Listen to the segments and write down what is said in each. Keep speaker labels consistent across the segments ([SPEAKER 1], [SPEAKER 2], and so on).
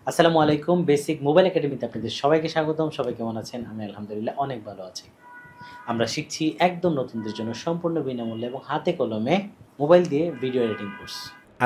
[SPEAKER 1] আসসালামু আলাইকুম। Basic mobile একাডেমিতে আপনাদের সবাইকে স্বাগতম। সবাই কেমন আছেন? আমি আলহামদুলিল্লাহ অনেক ভালো আছি। আমরা শিখছি একদম নতুনদের জন্য সম্পূর্ণ বিনামূল্যে এবং হাতে কলমে মোবাইল দিয়ে ভিডিও এডিটিং কোর্স।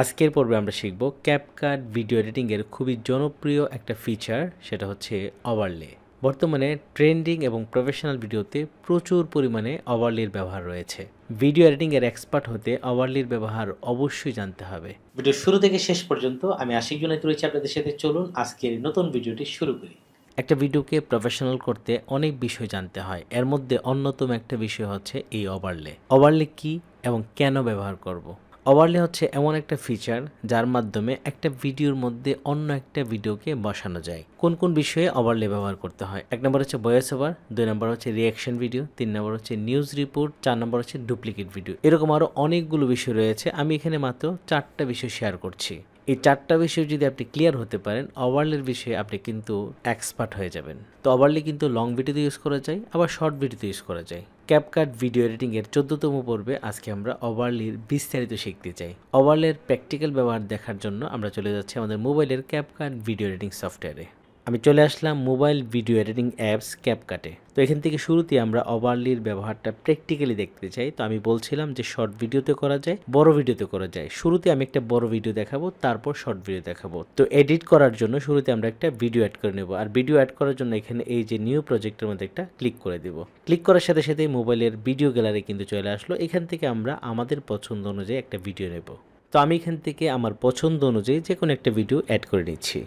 [SPEAKER 1] আজকের পর্বে আমরা শিখব CapCut ভিডিও এডিটিংয়ের খুবই জনপ্রিয় একটা ফিচার, সেটা হচ্ছে ওভারলে। বর্তমানে ট্রেন্ডিং এবং প্রফেশনাল ভিডিওতে প্রচুর পরিমাণে ওভারলের ব্যবহার রয়েছে। ভিডিও এডিটিংয়ের এক্সপার্ট হতে ওভারলের ব্যবহার অবশ্যই জানতে হবে। ভিডিও শুরু থেকে শেষ পর্যন্ত আমি আশিক জুনাইদ রয়েছি আপনাদের সাথে। চলুন আজকের নতুন ভিডিওটি শুরু করি। একটা ভিডিওকে প্রফেশনাল করতে অনেক বিষয় জানতে হয়, এর মধ্যে অন্যতম একটা বিষয় হচ্ছে এই ওভারলে। ওভারলে কি এবং কেন ব্যবহার করব? ওভারলে হচ্ছে এমন একটা ফিচার যার মাধ্যমে একটা ভিডিওর মধ্যে অন্য একটা ভিডিওকে বসানো যায়। কোন কোন বিষয়ে ওভারলে ব্যবহার করতে হয়? 1 নম্বর হচ্ছে ভয়েস ওভার, 2 নম্বর হচ্ছে রিঅ্যাকশন ভিডিও, 3 নম্বর হচ্ছে নিউজ রিপোর্ট, 4 নম্বর হচ্ছে ডুপ্লিকেট ভিডিও। এরকম আরও অনেকগুলো বিষয় রয়েছে। আমি এখানে মাত্র 4টা বিষয় শেয়ার করছি। এই 4টা বিষয় যদি আপনি ক্লিয়ার হতে পারেন, ওভারলের বিষয়ে আপনি কিন্তু এক্সপার্ট হয়ে যাবেন। তো ওভারলে কিন্তু লং ভিডিওতে ইউজ করা যায়, আবার শর্ট ভিডিওতে ইউজ করা যায়। CapCut ভিডিও এডিটিংয়ের 14তম পর্বে আজকে আমরা ওভারলের বিস্তারিত শিখতে চাই। ওভারলের প্র্যাকটিক্যাল ব্যবহার দেখার জন্য আমরা চলে যাচ্ছি আমাদের মোবাইলের CapCut ভিডিও এডিটিং সফটওয়্যারে। আমি চলে আসলাম মোবাইল ভিডিও এডিটিং অ্যাপস CapCut-এ। তো এখান থেকে শুরুতে আমরা ওভারলের ব্যবহারটা প্র্যাকটিক্যালি দেখতে চাই। তো আমি বলছিলাম যে শর্ট ভিডিওতে করা যায়, বড় ভিডিওতে করা যায়। শুরুতে আমি একটা বড় ভিডিও দেখাবো, তারপর শর্ট ভিডিও দেখাবো। তো এডিট করার জন্য শুরুতে আমরা একটা ভিডিও অ্যাড করে নেব। আর ভিডিও অ্যাড করার জন্য এখানে এই যে নিউ প্রজেক্টের মধ্যে একটা ক্লিক করে দেব। ক্লিক করার সাথে সাথে মোবাইলের ভিডিও গ্যালারি কিন্তু চলে আসলো। এখান থেকে আমরা আমাদের পছন্দ অনুযায়ী একটা ভিডিও নেব। তো আমি এখান থেকে আমার পছন্দ অনুযায়ী যে কোনো একটা ভিডিও অ্যাড করে নিচ্ছি।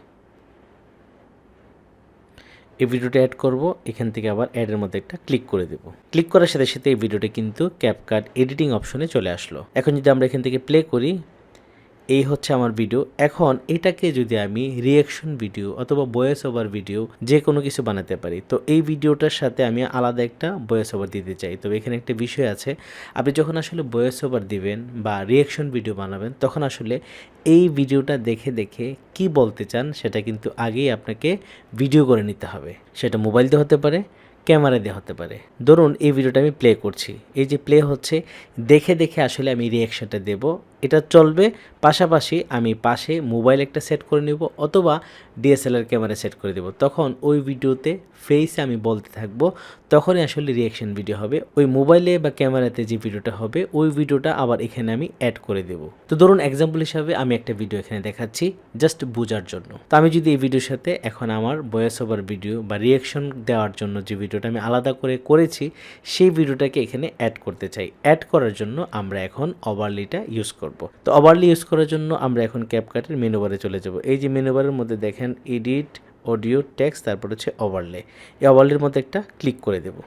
[SPEAKER 1] এই ভিডিওটা অ্যাড করব, এখান থেকে আবার অ্যাডের মধ্যে একটা ক্লিক করে দেব। ক্লিক করার সাথে সাথে এই ভিডিওটা কিন্তু CapCut এডিটিং অপশনে চলে আসলো। এখন যদি আমরা এখান থেকে প্লে করি, এই হচ্ছে আমার ভিডিও। এখন এটাকে যদি আমি রিঅ্যাকশন ভিডিও অথবা ভয়েস ওভার ভিডিও যে কোনো কিছু বানাতে পারি, তো এই ভিডিওটার সাথে আমি আলাদা একটা ভয়েস ওভার দিতে চাই। তবে এখানে একটা বিষয় আছে, আপনি যখন আসলে ভয়েস ওভার দিবেন বা রিঅ্যাকশন ভিডিও বানাবেন, তখন আসলে এই ভিডিওটা দেখে দেখে কি বলতে চান সেটা কিন্তু আগেই আপনাকে ভিডিও করে নিতে হবে। সেটা মোবাইল দিয়ে হতে পারে, ক্যামেরা দিয়ে হতে পারে। ধরুন এই ভিডিওটা আমি প্লে করছি, এই যে প্লে হচ্ছে, দেখে দেখে আসলে আমি রিঅ্যাকশনটা দেব। এটা চলবে, পাশাপাশি আমি পাশে মোবাইল একটা সেট করে নেব অথবা ডিএসএলআর ক্যামেরা সেট করে দেব। তখন ওই ভিডিওতে ফেসে আমি বলতে থাকবো, তখনই আসলে রিঅ্যাকশন ভিডিও হবে। ওই মোবাইলে বা ক্যামেরাতে যে ভিডিওটা হবে, ওই ভিডিওটা আবার এখানে আমি অ্যাড করে দেব। তো ধরুন এক্সাম্পল হিসাবে আমি একটা ভিডিও এখানে দেখাচ্ছি জাস্ট বোঝার জন্য। তো আমি যদি এই ভিডিওর সাথে এখন আমার ভয়েস ওভার ভিডিও বা রিঅ্যাকশন দেওয়ার জন্য যে ভিডিওটা আমি আলাদা করে করেছি, সেই ভিডিওটাকে এখানে অ্যাড করতে চাই। অ্যাড করার জন্য আমরা এখন ওভারলেটা ইউজ করব। তো ওভারলে ইউজ করার জন্য আমরা এখন CapCut-এর মেনু বারে চলে যাব। এই যে মেনু বারের মধ্যে দেখেন এডিট, অডিও, টেক্সট, তারপর হচ্ছে ওভারলে। এই ওভারলের মধ্যে একটা ক্লিক করে দেব।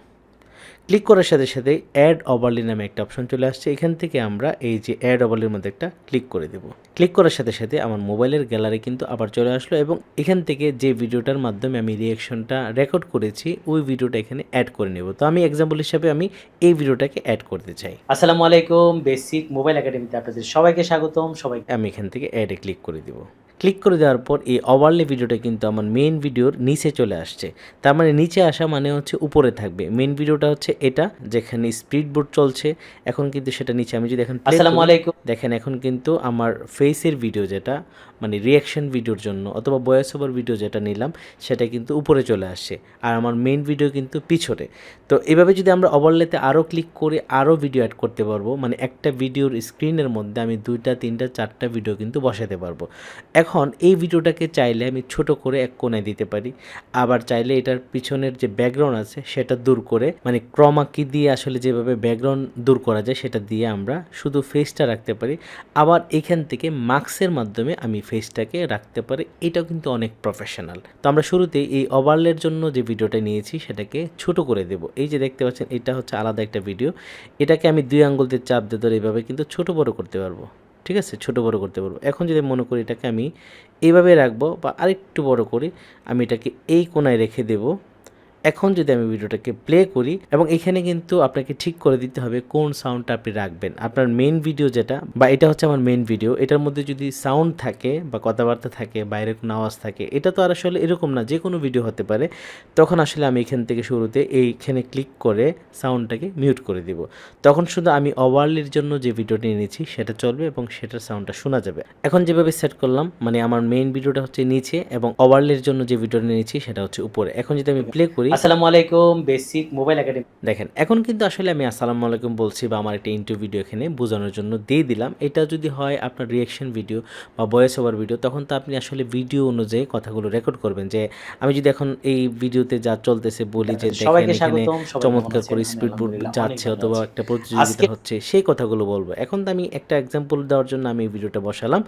[SPEAKER 1] ক্লিক করার সাথে সাথে অ্যাড ওভারলে নামে একটা অপশন চলে আসছে। এখান থেকে আমরা এই যে অ্যাড ওভারলের মধ্যে একটা ক্লিক করে দেব। ক্লিক করার সাথে সাথে আমার মোবাইলের গ্যালারি কিন্তু আবার চলে আসলো এবং এখান থেকে যে ভিডিওটার মাধ্যমে আমি রিঅ্যাকশনটা রেকর্ড করেছি, ওই ভিডিওটা এখানে অ্যাড করে নেব। তো আমি এক্সাম্পল হিসাবে আমি এই ভিডিওটাকে অ্যাড করতে চাই। আসসালামু আলাইকুম, বেসিক মোবাইল একাডেমিতে আপনাদের সবাইকে স্বাগতম। আমি এখান থেকে অ্যাডে ক্লিক করে দিব। ক্লিক করে দেওয়ার পর এই ওভারলে ভিডিওটা কিন্তু আমার মেইন ভিডিওর নিচে চলে আসছে। তার মানে নিচে আসা মানে হচ্ছে উপরে থাকবে। মেইন ভিডিওটা হচ্ছে এটা, যেখানে স্পিড বোর্ড চলছে। এখন কিন্তু সেটা নিচে। আমি যদি এখন আসসালামু আলাইকুম দেখেন, এখন কিন্তু আমার ফেসের ভিডিও যেটা মানে রিঅ্যাকশন ভিডিওর জন্য অথবা ভয়েস ওভার ভিডিও যেটা নিলাম, সেটা কিন্তু উপরে চলে আসছে আর আমার মেইন ভিডিও কিন্তু পিছনে। তো এভাবে যদি আমরা ওভারলেতে আরও ক্লিক করে আরও ভিডিও অ্যাড করতে পারবো। মানে একটা ভিডিওর স্ক্রিনের মধ্যে আমি 2টা 3টা 4টা ভিডিও কিন্তু বসাতে পারবো। এখন এই ভিডিওটাকে চাইলে আমি ছোট করে এক কোণায় দিতে পারি, আবার চাইলে এটার পিছনের যে ব্যাকগ্রাউন্ড আছে সেটা দূর করে, মানে ক্রমা কি দিয়ে আসলে যেভাবে ব্যাকগ্রাউন্ড দূর করা যায় সেটা দিয়ে আমরা শুধু ফেসটা রাখতে পারি। আবার এখান থেকে মাস্কের মাধ্যমে আমি ফেসটাকে রাখতে পারি। এটাও কিন্তু অনেক প্রফেশনাল। তো আমরা শুরুতেই এই ওভারলের জন্য যে ভিডিওটা নিয়েছি সেটাকে ছোট করে দেব। এই যে দেখতে পাচ্ছেন, এটা হচ্ছে আলাদা একটা ভিডিও। এটাকে আমি 2 আঙ্গুল দিয়ে চাপ দিয়ে ধরে এইভাবে কিন্তু ছোট বড় করতে পারবো। ঠিক আছে, ছোট বড় করতে পারবো। এখন যদি মনে করি এটাকে আমি এইভাবে রাখবো বা আরেকটু বড় করি, আমি এটাকে এই কোণায় রেখে দেব এখন যদি আমি ভিডিওটাকে প্লে করি এবং এখানে কিন্তু আপনাকে ঠিক করে দিতে হবে কোন সাউন্ডটা আপনি রাখবেন। আপনার মেইন ভিডিও যেটা বা এটা হচ্ছে আমার মেইন ভিডিও, এটার মধ্যে যদি সাউন্ড থাকে বা কথাবার্তা থাকে, বাইরে কোনো আওয়াজ থাকে, এটা তো আর আসলে এরকম না, যে কোনো ভিডিও হতে পারে। তখন আসলে আমি এখান থেকে শুরুতে এইখানে ক্লিক করে সাউন্ডটাকে মিউট করে দিব। তখন শুধু আমি ওভারলির জন্য যে ভিডিওটি এনেছি সেটা চলবে এবং সেটার সাউন্ডটা শোনা যাবে। এখন যেভাবে সেট করলাম, মানে আমার মেইন ভিডিওটা হচ্ছে নিচে এবং ওভারলির জন্য যে ভিডিওটা নিয়েছি সেটা হচ্ছে উপরে। এখন যদি আমি প্লে করি, আসসালামু আলাইকুম বেসিক মোবাইল একাডেমি, দেখেন এখন কিন্তু আসলে আমি আসসালামু আলাইকুম বলছি বা আমার একটা ইন্টারভিউ ভিডিও এখানে বোঝানোর জন্য দিয়ে দিলাম। এটা যদি হয় আপনার রিয়াকশন ভিডিও বা ভয়েস ওভার ভিডিও, তখন তো আপনি আসলে ভিডিও অনুযায়ী কথাগুলো রেকর্ড করবেন। যে আমি যদি এখন এই ভিডিওতে যা চলতেছে বলি যে দেখেন এখানে চমৎকার করে স্পিড বোট যাচ্ছে অথবা একটা প্রতিযোগিতা হচ্ছে, সেই কথাগুলো বলবো। এখন তো আমি একটা এক্সাম্পল দেওয়ার জন্য আমি এই ভিডিওটা বসালাম।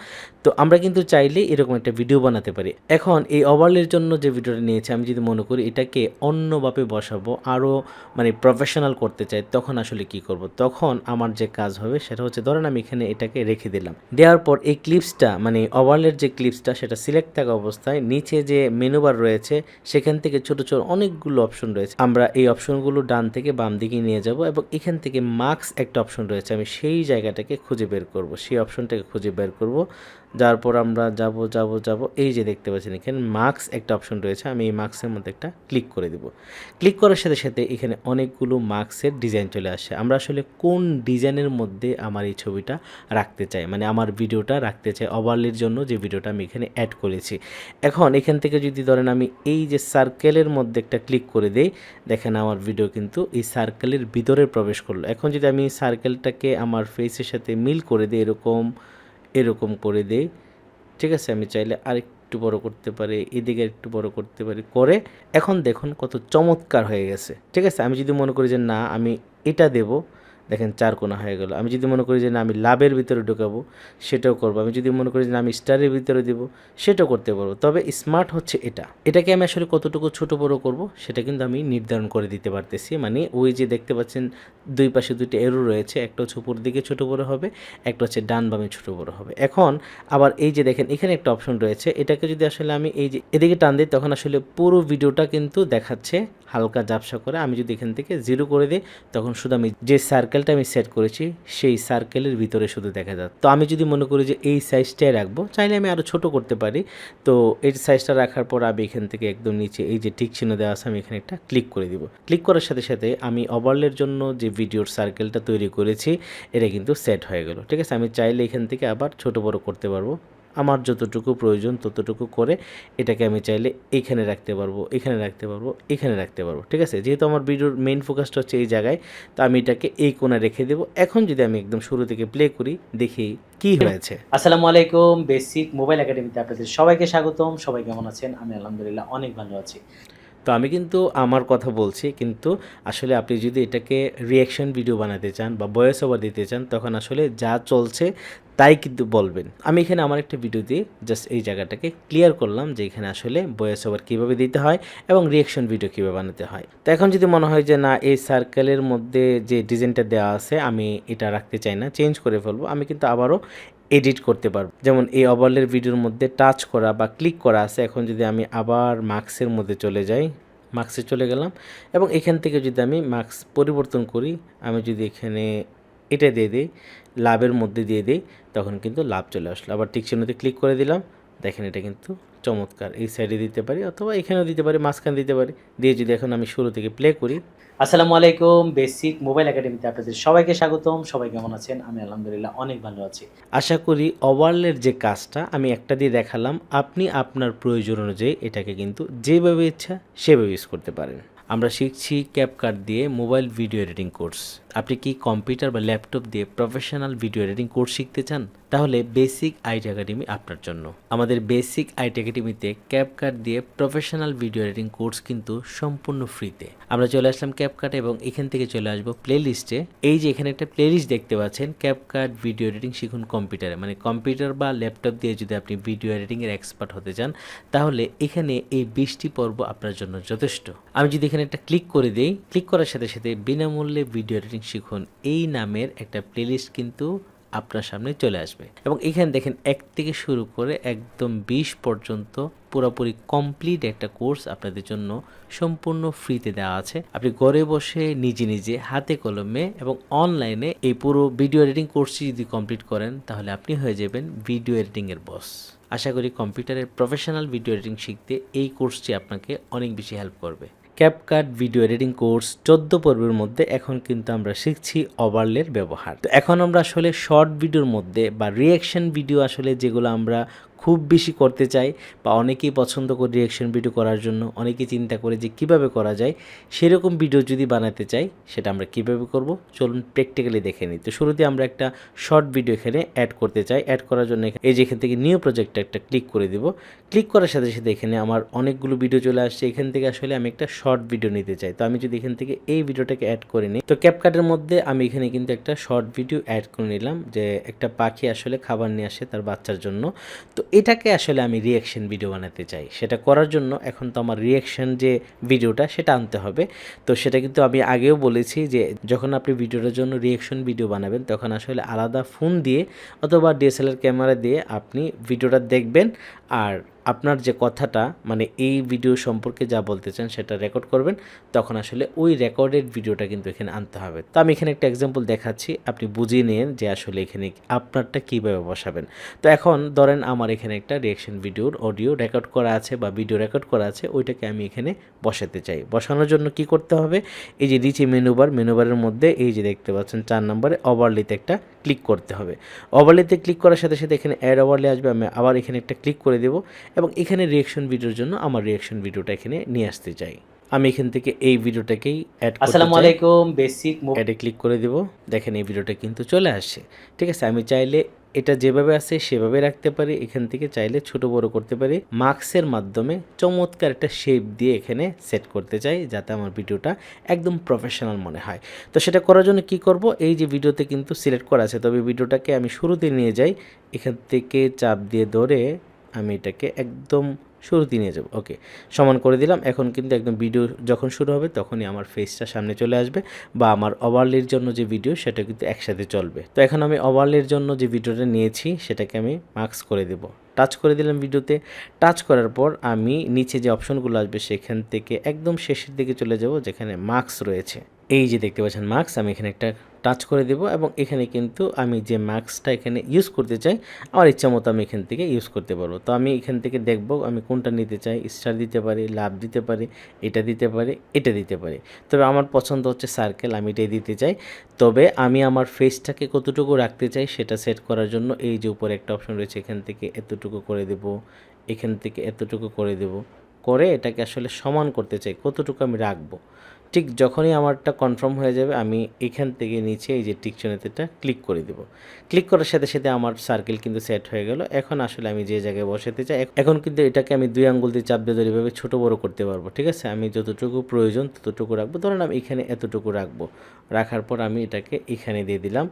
[SPEAKER 1] তো আমরা কিন্তু চাইলে এরকম একটা ভিডিও বানাতে পারি। এখন এই ওভারলের জন্য যে ভিডিওটা নিয়েছি, আমি যদি মনে করি এটাকে অন্যভাবে বসাবো, আরও মানে প্রফেশনাল করতে চাই, তখন আসলে কি করব? তখন আমার যে কাজ হবে সেটা হচ্ছে, ধরেন আমি এখানে এটাকে রেখে দিলাম। দেওয়ার পর এই ক্লিপসটা মানে ওভারলের যে ক্লিপসটা সেটা সিলেক্ট থাকা অবস্থায় নিচে যে মেনু বার রয়েছে সেখান থেকে ছোট ছোট অনেকগুলো অপশন রয়েছে। আমরা এই অপশনগুলো ডান থেকে বাম দিকে নিয়ে যাব এবং এখান থেকে মার্কস একটা অপশন রয়েছে, আমি সেই জায়গাটাকে খুঁজে বের করব, সেই অপশনটাকে খুঁজে বের করব। যার পর আমরা যাব, এই যে দেখতে পাচ্ছেন এখানে মার্কস একটা অপশন রয়েছে, আমি এই মার্কসের মধ্যে একটা ক্লিক করে দিব। ক্লিক করার সাথে সাথে এখানে অনেকগুলো মার্কসের ডিজাইন চলে আসে। আমরা আসলে কোন ডিজাইনের মধ্যে আমার এই ছবিটা রাখতে চাই, মানে আমার ভিডিওটা রাখতে চাই ওভারলির জন্য যে ভিডিওটা আমি এখানে অ্যাড করেছি। এখন এখান থেকে যদি ধরেন আমি এই যে সার্কেলের মধ্যে একটা ক্লিক করে দিই, দেখেন আমার ভিডিও কিন্তু এই সার্কেলের ভিতরে প্রবেশ করলো। এখন যদি আমি সার্কেলটাকে আমার ফেসের সাথে মিল করে দিই, এরকম করে দেই, ঠিক আছে? আমি চাইলে আরেকটু বড় করতে পারি, এদিকে একটু বড় করতে পারি করে, এখন দেখুন কত চমৎকার হয়ে গেছে, ঠিক আছে? আমি যদি মনে করি যে না আমি এটা দেব, দেখেন 4 কোণা হয়ে গেল। আমি যদি মনে করি যে না আমি লাভের ভিতরে ঢোকাবো, সেটাও করবো। আমি যদি মনে করি যে না আমি স্টারের ভিতরে দেবো, সেটাও করতে পারবো। তবে স্মার্ট হচ্ছে এটাকে আমি আসলে কতটুকু ছোট বড় করব সেটা কিন্তু আমি নির্ধারণ করে দিতে পারতেছি। মানে ওই যে দেখতে পাচ্ছেন দুই পাশে দুইটা এরো রয়েছে, একটা হচ্ছে উপর দিকে ছোট বড় হবে, একটা হচ্ছে ডান বামে ছোট বড় হবে। এখন আবার এই যে দেখেন এখানে একটা অপশন রয়েছে, এটাকে যদি আসলে আমি এই যে এদিকে টান দিই, তখন আসলে পুরো ভিডিওটা কিন্তু দেখাচ্ছে হালকা ঝাপসা করে। আমি যদি এখান থেকে 0 করে দিই, তখন শুধু আমি যে সার্কেলটা আমি সেট করেছি সেই সার্কেলের ভিতরে শুধু দেখা যায়। তো আমি যদি মনে করি যে এই সাইজটাই রাখবো, চাইলে আমি আরও ছোট করতে পারি। তো এই সাইজটা রাখার পর আমি এখান থেকে একদম নিচে এই যে টিক চিহ্ন দেওয়া আছে, আমি এখানে একটা ক্লিক করে দিব। ক্লিক করার সাথে সাথে আমি ওভারলের জন্য যে ভিডিওর সার্কেলটা তৈরি করেছি এটা কিন্তু সেট হয়ে গেল, ঠিক আছে? আমি চাইলে এখান থেকে আবার ছোট বড় করতে পারবো, আমার যতটুকু প্রয়োজন ততটুকু করে এটাকে আমি চাইলে এখানে রাখতে পারবো, এখানে রাখতে পারবো, এখানে রাখতে পারবো, ঠিক আছে? যেহেতু আমার ভিডিওর মেইন ফোকাসটা হচ্ছে এই জায়গায়, তো আমি এটাকে এই কোণায় রেখে দেবো। এখন যদি আমি একদম শুরু থেকে প্লে করি, দেখি কি হয়েছে। আসসালামু আলাইকুম বেসিক মোবাইল একাডেমিতে আপনাদের সবাইকে স্বাগতম। সবাই কেমন আছেন? আমি আলহামদুলিল্লাহ অনেক ভালো আছি। তো আমি কিন্তু আমার কথা বলছি, কিন্তু আসলে আপনি যদি এটাকে রিয়াকশন ভিডিও বানাতে চান বা ভয়েস ওভার দিতে চান, তখন আসলে যা চলছে তাই কিন্তু বলবেন। আমি এখানে আমার একটা ভিডিও দিয়ে জাস্ট এই জায়গাটাকে ক্লিয়ার করলাম যে এখানে আসলে ভয়েস ওভার কীভাবে দিতে হয় এবং রিয়াকশন ভিডিও কীভাবে বানাতে হয়। তো এখন যদি মনে হয় যে না এই সার্কেলের মধ্যে যে ডিজাইনটা দেওয়া আছে আমি এটা রাখতে চাই না, চেঞ্জ করে ফেলবো, আমি কিন্তু আবারও এডিট করতে পারবো। যেমন এই ওভারলের ভিডিওর মধ্যে টাচ করা বা ক্লিক করা আছে। এখন যদি আমি আবার মার্কসের মধ্যে চলে যাই, মার্কসে চলে গেলাম এবং এখান থেকে যদি আমি মার্কস পরিবর্তন করি, আমি যদি এখানে এটা দিয়ে দিই, লাভের মধ্যে দিয়ে দিই, তখন কিন্তু লাভ চলে আসলো। আবার টিক চিহ্নতে ক্লিক করে দিলাম, দেখেন এটা কিন্তু চমৎকার। এই সাইডে দিতে পারি অথবা এখানেও দিতে পারি, মাঝখানে দিতে পারি। দিয়ে যদি এখন আমি শুরু থেকে প্লে করি, আসসালামু আলাইকুম বেসিক মোবাইল একাডেমিতে আপনাদের সবাইকে স্বাগতম। সবাই কেমন আছেন? আমি আলহামদুলিল্লাহ অনেক ভালো আছি। আশা করি ওভারলের যে কাজটা আমি একটা দিয়ে দেখালাম, আপনি আপনার প্রয়োজন অনুযায়ী এটাকে কিন্তু যেভাবে ইচ্ছা সেভাবে ইউজ করতে পারেন। আমরা শিখছি ক্যাপকাট দিয়ে মোবাইল ভিডিও এডিটিং কোর্স। আপনি কি কম্পিউটার বা ল্যাপটপ দিয়ে প্রফেশনাল ভিডিও এডিটিং কোর্স শিখতে চান? তাহলে বেসিক আইটি একাডেমি আপনার জন্য। আমাদের বেসিক আইটি একাডেমিতে ক্যাপকাট দিয়ে প্রফেশনাল ভিডিও এডিটিং কোর্স কিন্তু সম্পূর্ণ ফ্রিতে। আমরা চলে আসলাম ক্যাপকাট এবং এখান থেকে চলে আসবো প্লে লিস্টে। এই যে এখানে একটা প্লে লিস্ট দেখতে পাচ্ছেন, ক্যাপকাট ভিডিও এডিটিং শিখুন কম্পিউটারে। মানে কম্পিউটার বা ল্যাপটপ দিয়ে যদি আপনি ভিডিও এডিটিংয়ের এক্সপার্ট হতে চান, তাহলে এখানে এই 20টি পর্ব আপনার জন্য যথেষ্ট। আমি যদি এখানে একটা ক্লিক করে দিই, ক্লিক করার সাথে সাথে বিনামূল্যে ভিডিও এডিটিং শিখুন এই নামের একটা প্লেলিস্ট কিন্তু আপনার সামনে চলে আসবে। এবং এখানে দেখেন 1 থেকে শুরু করে একদম 20 পর্যন্ত পুরোপুরি কমপ্লিট একটা কোর্স আপনাদের জন্য সম্পূর্ণ ফ্রিতে দেওয়া আছে। আপনি ঘরে বসে নিজে নিজে হাতে কলমে এবং অনলাইনে এই পুরো ভিডিও এডিটিং কোর্সটি যদি কমপ্লিট করেন তাহলে আপনি হয়ে যাবেন ভিডিও এডিটিংয়ের বস। আশা করি কম্পিউটারের প্রফেশনাল ভিডিও এডিটিং শিখতে এই কোর্সটি আপনাকে অনেক বেশি হেল্প করবে। ক্যাপকাট ভিডিও এডিটিং কোর্স 14 পর্বের মধ্যে এখন কিন্তু আমরা শিখছি ওভারলের ব্যবহার। তো এখন আমরা আসলে শর্ট ভিডিওর মধ্যে বা রিয়াকশন ভিডিও আসলে যেগুলো আমরা খুব বেশি করতে চাই বা অনেকেই পছন্দ করে রিয়াকশন ভিডিও করার জন্য, অনেকেই চিন্তা করে যে কিভাবে করা যায়, সেরকম ভিডিও যদি বানাতে চাই সেটা আমরা কিভাবে করব চলুন প্র্যাকটিক্যালি দেখে নিই। তো শুরুতে আমরা একটা শর্ট ভিডিও এখানে অ্যাড করতে চাই। অ্যাড করার জন্য এই যে এখান থেকে নিউ প্রজেক্টটা একটা ক্লিক করে দিব। ক্লিক করার সাথে সাথে এখানে আমার অনেকগুলো ভিডিও চলে আসছে। এখান থেকে আসলে আমি একটা শর্ট ভিডিও নিতে চাই। তো আমি যদি এখান থেকে এই ভিডিওটাকে অ্যাড করে নিই, তো ক্যাপকাটের মধ্যে আমি এখানে কিন্তু একটা শর্ট ভিডিও অ্যাড করে নিলাম যে একটা পাখি আসলে খাবার নিয়ে আসে তার বাচ্চার জন্য। তো এটাকে আসলে আমি রিয়াকশন ভিডিও বানাতে চাই। সেটা করার জন্য এখন তো আমার রিয়াকশন যে ভিডিওটা সেটা আনতে হবে। তো সেটা কিন্তু আমি আগেও বলেছি যে যখন আপনি ভিডিওটার জন্য রিয়াকশন ভিডিও বানাবেন তখন আসলে আলাদা ফোন দিয়ে অথবা ডিএসএলআর ক্যামেরা দিয়ে আপনি ভিডিওটা দেখবেন, আর আপনার যে কথাটা মানে এই ভিডিও সম্পর্কে যা বলতে চান সেটা রেকর্ড করবেন। তখন আসলে ওই রেকর্ডেড ভিডিওটা কিন্তু এখানে আনতে হবে। তো আমি এখানে একটা এক্সাম্পল দেখাচ্ছি, আপনি বুঝিয়ে নিন যে আসলে এখানে আপনারটা কীভাবে বসাবেন। তো এখন ধরেন আমার এখানে একটা রিয়াকশন ভিডিওর অডিও রেকর্ড করা আছে বা ভিডিও রেকর্ড করা আছে, ওইটাকে আমি এখানে বসাতে চাই। বসানোর জন্য কি করতে হবে, এই যে নিচে মেনুবারের মধ্যে এই যে দেখতে পাচ্ছেন 4 নম্বরে ওভারলেতে একটা ক্লিক করতে হবে। ওভারলেতে ক্লিক করার সাথে সাথে এখানে অ্যাড ওভারলে আসবে, আমি আবার এখানে একটা ক্লিক করে দেবো এবং এখানে রিয়াকশন ভিডিওর জন্য আমার রিয়াকশন ভিডিওটা এখানে নিয়ে আসতে চাই। আমি এখান থেকে এই ভিডিওটাকেই অ্যাড করতে চাই। আসসালামু আলাইকুম, বেসিক অ্যাডে ক্লিক করে দেব। দেখেন এই ভিডিওটা কিন্তু চলে আসছে। ঠিক আছে, আমি চাইলে এটা যেভাবে আছে সেভাবে রাখতে পারি, এখান থেকে চাইলে ছোট বড় করতে পারি। মার্কসের মাধ্যমে চমৎকার একটা শেপ দিয়ে এখানে সেট করতে চাই যাতে আমার ভিডিওটা একদম প্রফেশনাল মনে হয়। তো সেটা করার জন্য কি করব, এই যে ভিডিওতে কিন্তু সিলেক্ট করা আছে, তবে ভিডিওটাকে আমি শুরুতে নিয়ে যাই, এখান থেকে চাপ দিয়ে ধরে আমি এটাকে একদম শুরুতে নিয়ে যাব। ওকে, সমান করে দিলাম। এখন কিন্তু একদম ভিডিও যখন শুরু হবে তখনই আমার ফেসটা সামনে চলে আসবে বা আমার ওভারলের জন্য যে ভিডিও সেটা কিন্তু একসাথে চলবে। তো এখন আমি ওভারলের জন্য যে ভিডিওটা নিয়েছি সেটাকে আমি মার্কস করে দেব। টাচ করে দিলাম ভিডিওতে। টাচ করার পর আমি নিচে যে অপশনগুলো আসবে সেখান থেকে একদম শেষের দিকে চলে যাব যেখানে মার্কস রয়েছে। এই যে দেখতে পাচ্ছেন মার্কস, আমি এখানে একটা টাচ করে দেব এবং এখানে কিন্তু আমি যে মার্কসটা এখানে ইউজ করতে চাই আমার ইচ্ছা মতো আমি এখান থেকে ইউজ করতে পারবো। তো আমি এখান থেকে দেখব আমি কোনটা নিতে চাই, স্টার দিতে পারি, লাভ দিতে পারি, এটা দিতে পারি, এটা দিতে পারি। তবে আমার পছন্দ হচ্ছে সার্কেল, আমি এটাই দিতে চাই। তবে আমি আমার ফেসটাকে কতটুকু রাখতে চাই সেটা সেট করার জন্য এই যে উপরে একটা অপশন রয়েছে, এখান থেকে এতটুকু করে দেব, এখান থেকে এতটুকু করে দেব, করে এটাকে আসলে সমান করতে চাই কতটুকু আমি রাখবো। ঠিক যখনই আমারটা কনফার্ম হয়ে যাবে আমি এখান থেকে নিচে এই যে টিক চিহ্নটা ক্লিক করে দেব। ক্লিক করার সাথে সাথে আমার সার্কেল কিন্তু সেট হয়ে গেল। এখন আসলে আমি যে জায়গায় বসাতে চাই, এখন কিন্তু এটাকে আমি 2 আঙ্গুল দিয়ে চাপ দিয়ে ধরে এভাবে ছোটো বড়ো করতে পারবো। ঠিক আছে, আমি যতটুকু প্রয়োজন ততটুকু রাখবো। ধরুন আমি এখানে এতটুকু রাখবো, রাখার পর আমি এটাকে এখানে দিয়ে দিলাম।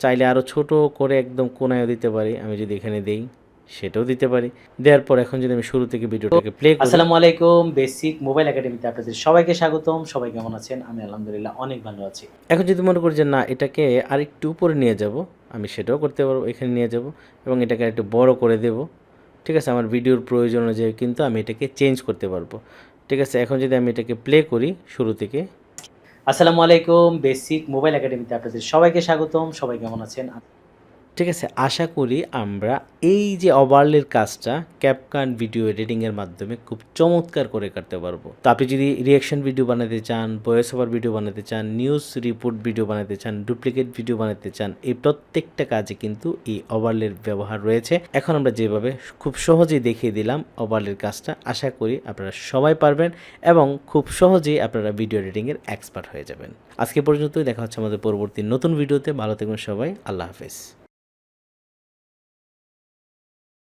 [SPEAKER 1] চাইলে আরও ছোট করে একদম কোনায়ও দিতে পারি, আমি যদি এখানে দেই সেটাও দিতে পারি। দেওয়ার পর এখন যদি আমি শুরু থেকে ভিডিওটাকে প্লে করি।
[SPEAKER 2] আসসালামু আলাইকুম, বেসিক মোবাইল একাডেমিতে আপনাদের সবাইকে স্বাগতম। সবাই কেমন আছেন? আমি আলহামদুলিল্লাহ অনেক ভালো আছি।
[SPEAKER 1] এখন যদি মনে করি যে না এটাকে আরেকটু উপরে নিয়ে যাব, আমি সেটাও করতে পারবো। এখানে নিয়ে যাব এবং এটাকে একটু বড় করে দেব। ঠিক আছে, আমার ভিডিওর প্রয়োজন অনুযায়ী কিন্তু আমি এটাকে চেঞ্জ করতে পারবো। ঠিক আছে, এখন যদি আমি এটাকে প্লে করি শুরু থেকে।
[SPEAKER 2] আসসালামু আলাইকুম, বেসিক মোবাইল একাডেমিতে আপনাদের সবাইকে স্বাগতম। সবাই কেমন আছেন?
[SPEAKER 1] ঠিক আছে, আশা করি আমরা এই যে ওভারলের কাজটা ক্যাপকাট ভিডিও এডিটিংয়ের মাধ্যমে খুব চমৎকার করে করতে পারবো। তো আপনি যদি রিয়াকশন ভিডিও বানাতে চান, ভয়েস ওভার ভিডিও বানাতে চান, নিউজ রিপোর্ট ভিডিও বানাতে চান, ডুপ্লিকেট ভিডিও বানাতে চান, এই প্রত্যেকটা কাজে কিন্তু এই ওভারলের ব্যবহার রয়েছে। এখন আমরা যেভাবে খুব সহজেই দেখিয়ে দিলাম ওভারলের কাজটা, আশা করি আপনারা সবাই পারবেন এবং খুব সহজেই আপনারা ভিডিও এডিটিংয়ের এক্সপার্ট হয়ে যাবেন। আজকে পর্যন্তই, দেখা হচ্ছে আমাদের পরবর্তী নতুন ভিডিওতে। ভালো থাকবেন সবাই, আল্লাহ হাফেজ।